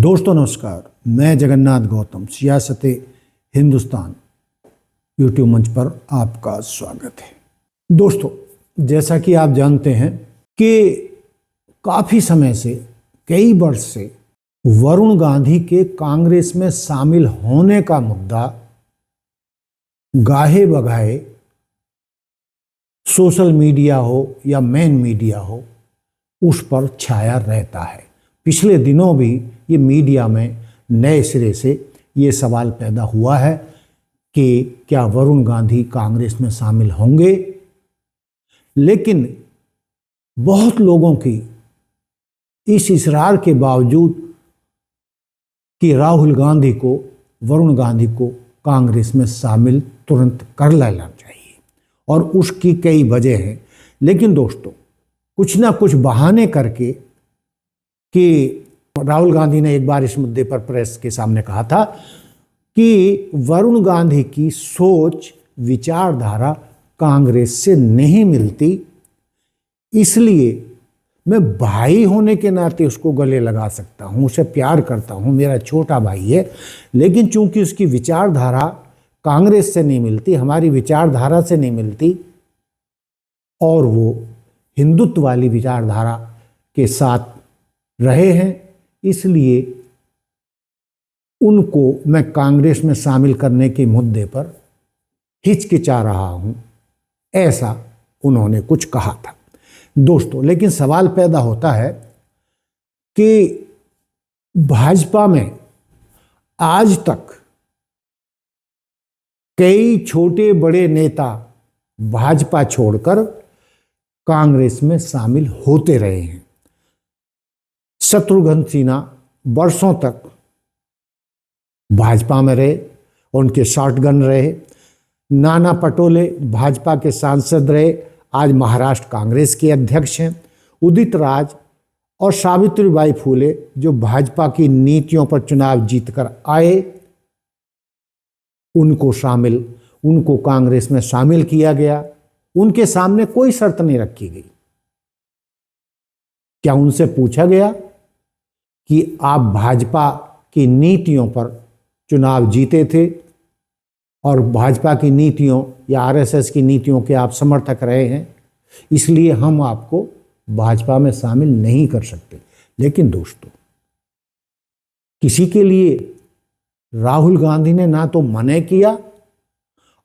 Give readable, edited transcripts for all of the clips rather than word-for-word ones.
दोस्तों नमस्कार, मैं जगन्नाथ गौतम सियासत हिंदुस्तान यूट्यूब मंच पर आपका स्वागत है। दोस्तों, जैसा कि आप जानते हैं कि काफ़ी समय से, कई वर्ष से वरुण गांधी के कांग्रेस में शामिल होने का मुद्दा गाहे बगाहे सोशल मीडिया हो या मेन मीडिया हो, उस पर छाया रहता है। पिछले दिनों भी ये मीडिया में नए सिरे से ये सवाल पैदा हुआ है कि क्या वरुण गांधी कांग्रेस में शामिल होंगे। लेकिन बहुत लोगों की इस इसरार के बावजूद कि राहुल गांधी को, वरुण गांधी को कांग्रेस में शामिल तुरंत कर लेना चाहिए, और उसकी कई वजह हैं। लेकिन दोस्तों, कुछ ना कुछ बहाने करके कि राहुल गांधी ने एक बार इस मुद्दे पर प्रेस के सामने कहा था कि वरुण गांधी की सोच, विचारधारा कांग्रेस से नहीं मिलती, इसलिए मैं भाई होने के नाते उसको गले लगा सकता हूँ, उसे प्यार करता हूँ, मेरा छोटा भाई है। लेकिन चूंकि उसकी विचारधारा कांग्रेस से नहीं मिलती, हमारी विचारधारा से नहीं मिलती, और वो हिंदुत्व वाली विचारधारा के साथ रहे हैं, इसलिए उनको मैं कांग्रेस में शामिल करने के मुद्दे पर हिचकिचा रहा हूं, ऐसा उन्होंने कुछ कहा था। दोस्तों, लेकिन सवाल पैदा होता है कि भाजपा में आज तक कई छोटे बड़े नेता भाजपा छोड़कर कांग्रेस में शामिल होते रहे हैं। शत्रुघ्न सिन्हा वर्षों तक भाजपा में रहे, उनके शॉटगन रहे। नाना पटोले भाजपा के सांसद रहे, आज महाराष्ट्र कांग्रेस के अध्यक्ष हैं। उदित राज और सावित्रीबाई फुले जो भाजपा की नीतियों पर चुनाव जीतकर आए, उनको कांग्रेस में शामिल किया गया। उनके सामने कोई शर्त नहीं रखी गई। क्या उनसे पूछा गया कि आप भाजपा की नीतियों पर चुनाव जीते थे और भाजपा की नीतियों या आरएसएस की नीतियों के आप समर्थक रहे हैं, इसलिए हम आपको भाजपा में शामिल नहीं कर सकते। लेकिन दोस्तों, किसी के लिए राहुल गांधी ने ना तो मना किया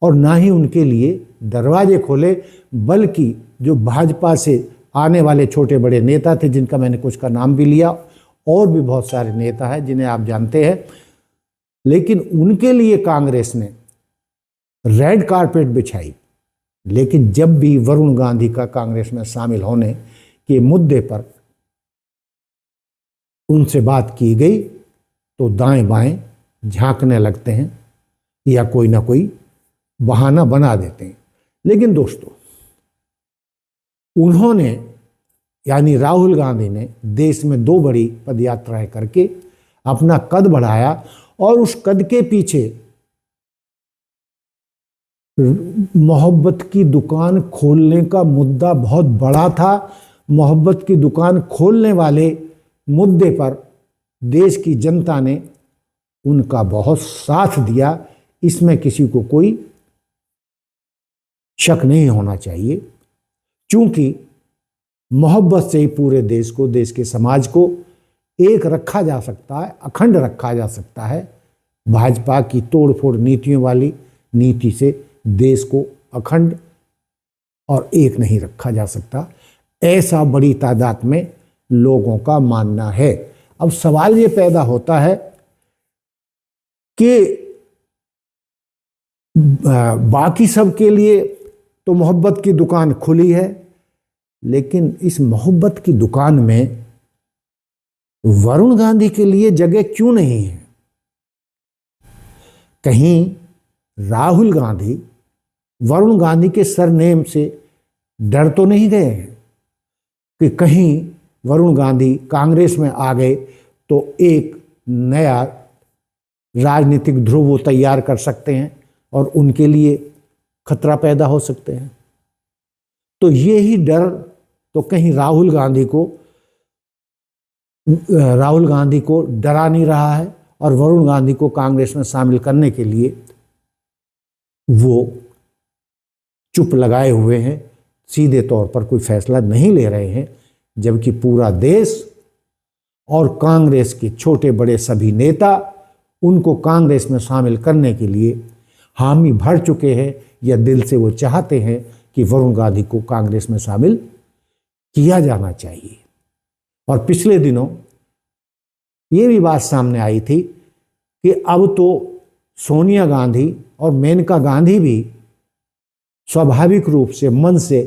और ना ही उनके लिए दरवाजे खोले, बल्कि जो भाजपा से आने वाले छोटे बड़े नेता थे, जिनका मैंने कुछ का नाम भी लिया, और भी बहुत सारे नेता हैं जिन्हें आप जानते हैं, लेकिन उनके लिए कांग्रेस ने रेड कारपेट बिछाई। लेकिन जब भी वरुण गांधी का कांग्रेस में शामिल होने के मुद्दे पर उनसे बात की गई तो दाएं बाएं झांकने लगते हैं या कोई ना कोई बहाना बना देते हैं। लेकिन दोस्तों, उन्होंने, यानी राहुल गांधी ने देश में 2 बड़ी पदयात्राएं करके अपना कद बढ़ाया, और उस कद के पीछे मोहब्बत की दुकान खोलने का मुद्दा बहुत बड़ा था। मोहब्बत की दुकान खोलने वाले मुद्दे पर देश की जनता ने उनका बहुत साथ दिया, इसमें किसी को कोई शक नहीं होना चाहिए। चूंकि मोहब्बत से ही पूरे देश को, देश के समाज को एक रखा जा सकता है, अखंड रखा जा सकता है। भाजपा की तोड़फोड़ नीतियों वाली नीति से देश को अखंड और एक नहीं रखा जा सकता, ऐसा बड़ी तादाद में लोगों का मानना है। अब सवाल ये पैदा होता है कि बाकी सब के लिए तो मोहब्बत की दुकान खुली है, लेकिन इस मोहब्बत की दुकान में वरुण गांधी के लिए जगह क्यों नहीं है? कहीं राहुल गांधी वरुण गांधी के सरनेम से डर तो नहीं गए हैं कि कहीं वरुण गांधी कांग्रेस में आ गए तो एक नया राजनीतिक ध्रुव वो तैयार कर सकते हैं और उनके लिए खतरा पैदा हो सकते हैं। तो ये ही डर तो कहीं राहुल गांधी को राहुल गांधी को डरा नहीं रहा है और वरुण गांधी को कांग्रेस में शामिल करने के लिए वो चुप लगाए हुए हैं, सीधे तौर पर कोई फैसला नहीं ले रहे हैं, जबकि पूरा देश और कांग्रेस के छोटे बड़े सभी नेता उनको कांग्रेस में शामिल करने के लिए हामी भर चुके हैं, या दिल से वो चाहते हैं कि वरुण गांधी को कांग्रेस में शामिल किया जाना चाहिए। और पिछले दिनों ये भी बात सामने आई थी कि अब तो सोनिया गांधी और मेनका गांधी भी स्वाभाविक रूप से मन से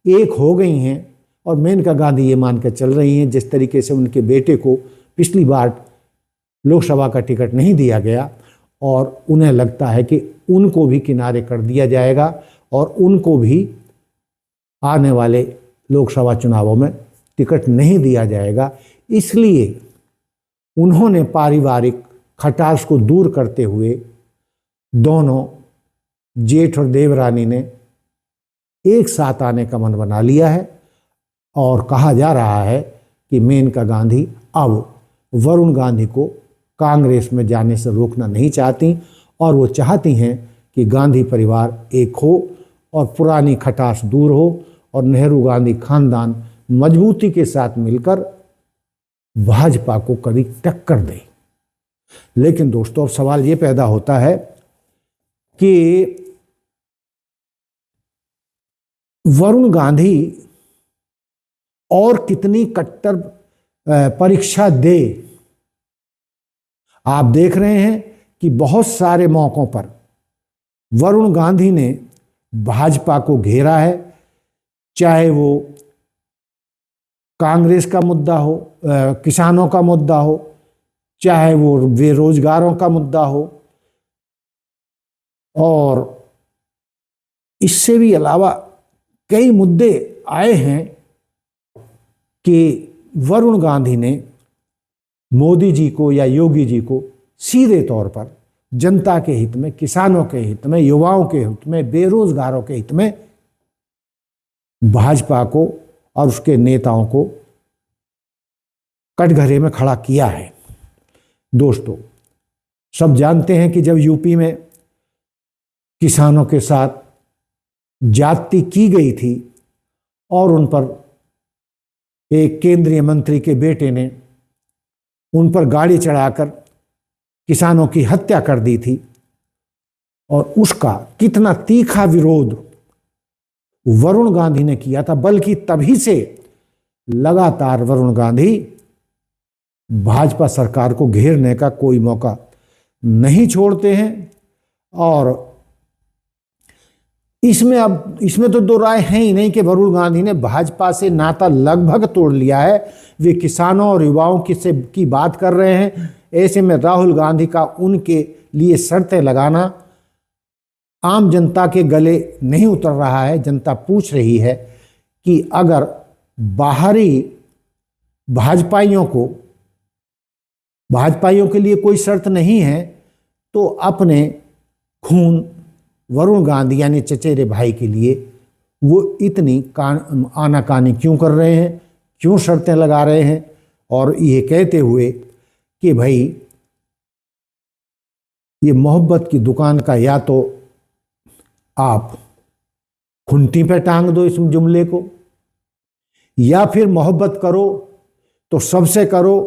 एक हो गई हैं, और मेनका गांधी ये मान कर चल रही हैं, जिस तरीके से उनके बेटे को पिछली बार लोकसभा का टिकट नहीं दिया गया और उन्हें लगता है कि उनको भी किनारे कर दिया जाएगा और उनको भी आने वाले लोकसभा चुनावों में टिकट नहीं दिया जाएगा, इसलिए उन्होंने पारिवारिक खटास को दूर करते हुए दोनों जेठ और देवरानी ने एक साथ आने का मन बना लिया है। और कहा जा रहा है कि मेनका गांधी अब वरुण गांधी को कांग्रेस में जाने से रोकना नहीं चाहती और वो चाहती हैं कि गांधी परिवार एक हो और पुरानी खटास दूर हो और नेहरू गांधी खानदान मजबूती के साथ मिलकर भाजपा को कड़ी टक्कर दे। लेकिन दोस्तों, अब सवाल ये पैदा होता है कि वरुण गांधी और कितनी कट्टर परीक्षा दे। आप देख रहे हैं कि बहुत सारे मौकों पर वरुण गांधी ने भाजपा को घेरा है, चाहे वो कांग्रेस का मुद्दा हो, किसानों का मुद्दा हो, चाहे वो बेरोजगारों का मुद्दा हो, और इससे भी अलावा कई मुद्दे आए हैं कि वरुण गांधी ने मोदी जी को या योगी जी को सीधे तौर पर जनता के हित में, किसानों के हित में, युवाओं के हित में, बेरोजगारों के हित में भाजपा को और उसके नेताओं को कटघरे में खड़ा किया है। दोस्तों, सब जानते हैं कि जब यूपी में किसानों के साथ जाति की गई थी और उन पर एक केंद्रीय मंत्री के बेटे ने उन पर गाड़ी चढ़ाकर किसानों की हत्या कर दी थी, और उसका कितना तीखा विरोध वरुण गांधी ने किया था, बल्कि तभी से लगातार वरुण गांधी भाजपा सरकार को घेरने का कोई मौका नहीं छोड़ते हैं। और इसमें तो दो राय है ही नहीं कि वरुण गांधी ने भाजपा से नाता लगभग तोड़ लिया है। वे किसानों और युवाओं की बात कर रहे हैं। ऐसे में राहुल गांधी का उनके लिए शर्तें लगाना आम जनता के गले नहीं उतर रहा है। जनता पूछ रही है कि अगर बाहरी भाजपाइयों के लिए कोई शर्त नहीं है तो अपने खून वरुण गांधी यानी चचेरे भाई के लिए वो इतनी आनाकानी क्यों कर रहे हैं, क्यों शर्तें लगा रहे हैं, और ये कहते हुए कि भाई ये मोहब्बत की दुकान का या तो आप खुंटी पे टांग दो इस जुमले को, या फिर मोहब्बत करो तो सबसे करो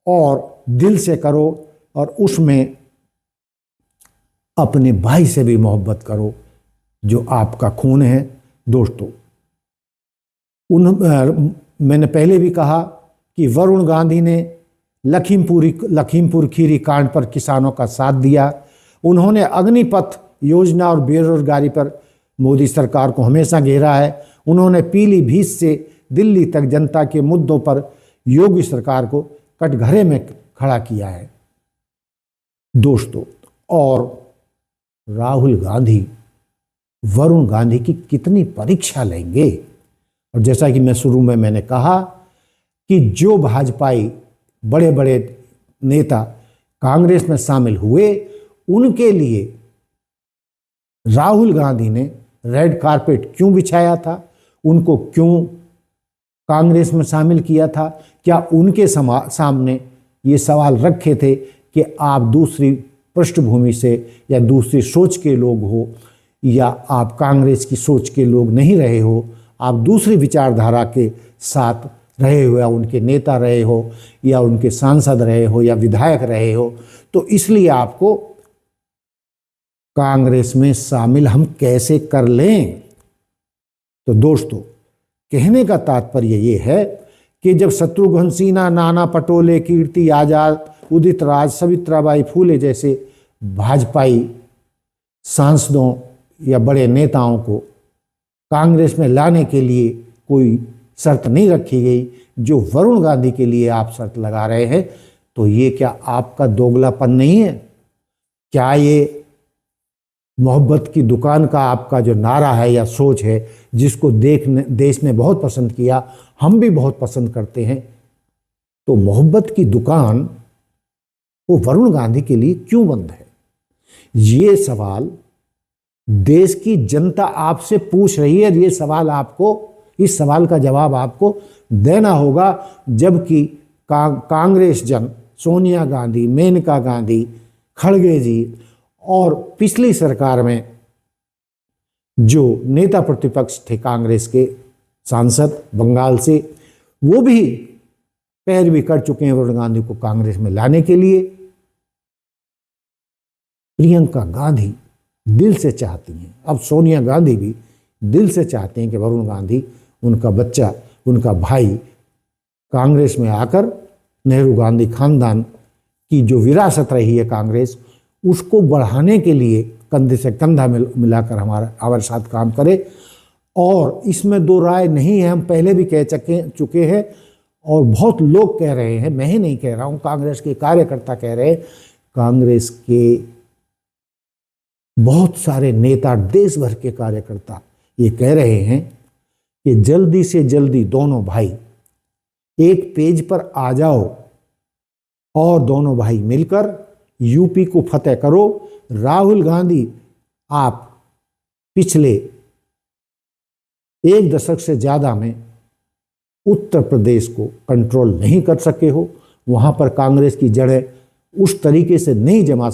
और दिल से करो, और उसमें अपने भाई से भी मोहब्बत करो जो आपका खून है। दोस्तों, मैंने पहले भी कहा कि वरुण गांधी ने लखीमपुर खीरी कांड पर किसानों का साथ दिया। उन्होंने अग्निपथ योजना और बेरोजगारी पर मोदी सरकार को हमेशा घेरा है। उन्होंने पीलीभीत से दिल्ली तक जनता के मुद्दों पर योगी सरकार को कटघरे में खड़ा किया है। दोस्तों, और राहुल गांधी वरुण गांधी की कितनी परीक्षा लेंगे। और जैसा कि मैं शुरू में मैंने कहा कि जो भाजपाई बड़े बड़े नेता कांग्रेस में शामिल हुए, उनके लिए राहुल गांधी ने रेड कारपेट क्यों बिछाया था, उनको क्यों कांग्रेस में शामिल किया था, क्या उनके सामने ये सवाल रखे थे कि आप दूसरी पृष्ठभूमि से या दूसरी सोच के लोग हो, या आप कांग्रेस की सोच के लोग नहीं रहे हो, आप दूसरी विचारधारा के साथ रहे हो, या उनके नेता रहे हो, या उनके सांसद रहे हो, या विधायक रहे हो, तो इसलिए आपको कांग्रेस में शामिल हम कैसे कर लें। तो दोस्तों, कहने का तात्पर्य ये है कि जब शत्रुघ्न सिन्हा, नाना पटोले, कीर्ति आजाद, उदित राज, सावित्रीबाई फूले जैसे भाजपाई सांसदों या बड़े नेताओं को कांग्रेस में लाने के लिए कोई शर्त नहीं रखी गई, जो वरुण गांधी के लिए आप शर्त लगा रहे हैं, तो ये क्या आपका दोगलापन नहीं है? क्या ये मोहब्बत की दुकान का आपका जो नारा है या सोच है, जिसको देश ने बहुत पसंद किया, हम भी बहुत पसंद करते हैं, तो मोहब्बत की दुकान वो वरुण गांधी के लिए क्यों बंद है? ये सवाल देश की जनता आपसे पूछ रही है। ये सवाल आपको, इस सवाल का जवाब आपको देना होगा, जबकि कांग्रेस जन, सोनिया गांधी, मेनका गांधी, खड़गे जी और पिछली सरकार में जो नेता प्रतिपक्ष थे कांग्रेस के सांसद बंगाल से, वो भी पैरवी कर चुके हैं वरुण गांधी को कांग्रेस में लाने के लिए। प्रियंका गांधी दिल से चाहती हैं, अब सोनिया गांधी भी दिल से चाहते हैं कि वरुण गांधी, उनका बच्चा, उनका भाई कांग्रेस में आकर नेहरू गांधी खानदान की जो विरासत रही है कांग्रेस, उसको बढ़ाने के लिए कंधे से कंधा मिलाकर हमारे साथ काम करे। और इसमें दो राय नहीं है, हम पहले भी कह चुके हैं और बहुत लोग कह रहे हैं, मैं ही नहीं कह रहा हूँ, कांग्रेस के कार्यकर्ता कह रहे हैं, कांग्रेस के बहुत सारे नेता, देश भर के कार्यकर्ता ये कह रहे हैं कि जल्दी से जल्दी दोनों भाई एक पेज पर आ जाओ और दोनों भाई मिलकर यूपी को फतेह करो। राहुल गांधी, आप पिछले एक दशक से ज़्यादा में उत्तर प्रदेश को कंट्रोल नहीं कर सके हो, वहाँ पर कांग्रेस की जड़ें उस तरीके से नहीं जमा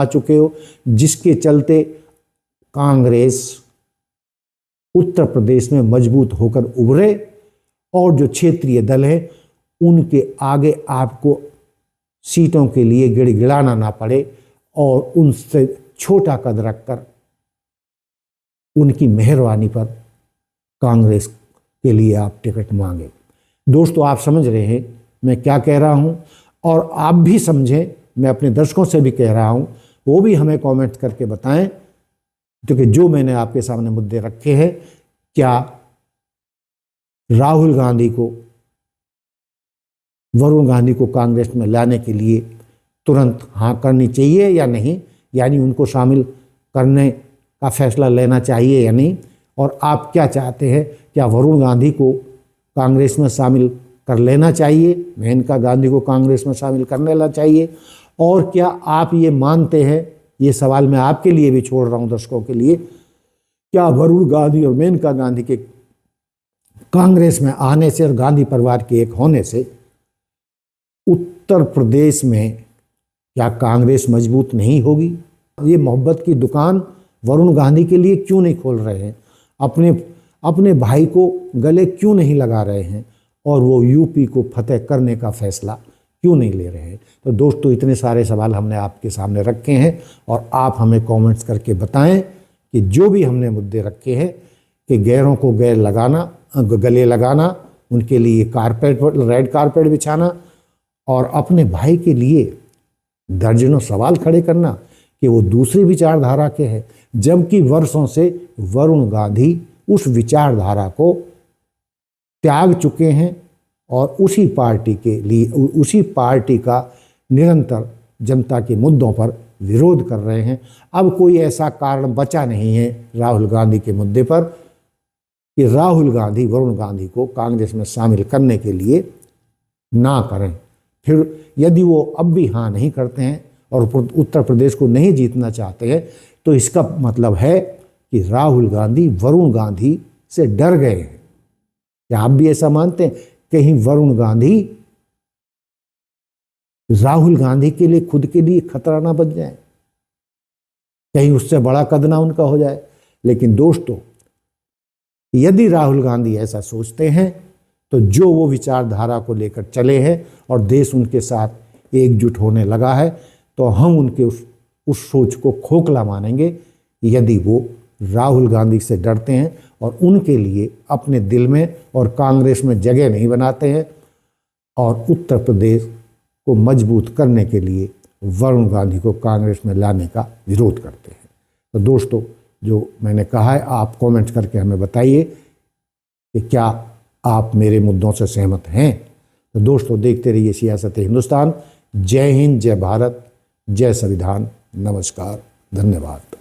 चुके हो, जिसके चलते कांग्रेस उत्तर प्रदेश में मजबूत होकर उभरे और जो क्षेत्रीय दल है उनके आगे आपको सीटों के लिए गिड़गिड़ाना ना पड़े और उनसे छोटा कद रखकर उनकी मेहरबानी पर कांग्रेस के लिए आप टिकट मांगे। दोस्तों, आप समझ रहे हैं मैं क्या कह रहा हूं, और आप भी समझें, मैं अपने दर्शकों से भी कह रहा हूं, वो भी हमें कमेंट करके बताएं, क्योंकि जो मैंने आपके सामने मुद्दे रखे हैं, क्या राहुल गांधी को, वरुण गांधी को कांग्रेस में लाने के लिए तुरंत हाँ करनी चाहिए या नहीं, यानी उनको शामिल करने का फैसला लेना चाहिए या नहीं, और आप क्या चाहते हैं, क्या वरुण गांधी को कांग्रेस में शामिल कर लेना चाहिए, मेनका गांधी को कांग्रेस में शामिल कर लेना चाहिए, और क्या आप ये मानते हैं, ये सवाल मैं आपके लिए भी छोड़ रहा हूँ, दर्शकों के लिए, क्या वरुण गांधी और मेनका गांधी के कांग्रेस में आने से और गांधी परिवार के एक होने से उत्तर प्रदेश में क्या कांग्रेस मजबूत नहीं होगी? ये मोहब्बत की दुकान वरुण गांधी के लिए क्यों नहीं खोल रहे हैं, अपने भाई को गले क्यों नहीं लगा रहे हैं, और वो यूपी को फतेह करने का फैसला क्यों नहीं ले रहे हैं? तो दोस्तों, इतने सारे सवाल हमने आपके सामने रखे हैं, और आप हमें कमेंट्स करके बताएं कि जो भी हमने मुद्दे रखे हैं, कि गैरों को गले लगाना, उनके लिए रेड कारपेट बिछाना, और अपने भाई के लिए दर्जनों सवाल खड़े करना कि वो दूसरी विचारधारा के हैं, जबकि वर्षों से वरुण गांधी उस विचारधारा को त्याग चुके हैं और उसी पार्टी का निरंतर जनता के मुद्दों पर विरोध कर रहे हैं। अब कोई ऐसा कारण बचा नहीं है राहुल गांधी के मुद्दे पर कि राहुल गांधी वरुण गांधी को कांग्रेस में शामिल करने के लिए ना करें। फिर यदि वो अब भी हाँ नहीं करते हैं और उत्तर प्रदेश को नहीं जीतना चाहते हैं, तो इसका मतलब है कि राहुल गांधी वरुण गांधी से डर गए हैं। क्या आप भी ऐसा मानते हैं? कहीं वरुण गांधी राहुल गांधी के लिए, खुद के लिए खतरा ना बन जाए, कहीं उससे बड़ा कद ना उनका हो जाए। लेकिन दोस्तों, यदि राहुल गांधी ऐसा सोचते हैं तो जो वो विचारधारा को लेकर चले हैं और देश उनके साथ एकजुट होने लगा है, तो हम उनके उस सोच को खोखला मानेंगे यदि वो राहुल गांधी से डरते हैं और उनके लिए अपने दिल में और कांग्रेस में जगह नहीं बनाते हैं और उत्तर प्रदेश को मजबूत करने के लिए वरुण गांधी को कांग्रेस में लाने का विरोध करते हैं। तो दोस्तों, जो मैंने कहा है, आप कमेंट करके हमें बताइए कि क्या आप मेरे मुद्दों से सहमत हैं। तो दोस्तों, देखते रहिए सियासत हिंदुस्तान। जय हिंद, जय भारत, जय संविधान। नमस्कार, धन्यवाद।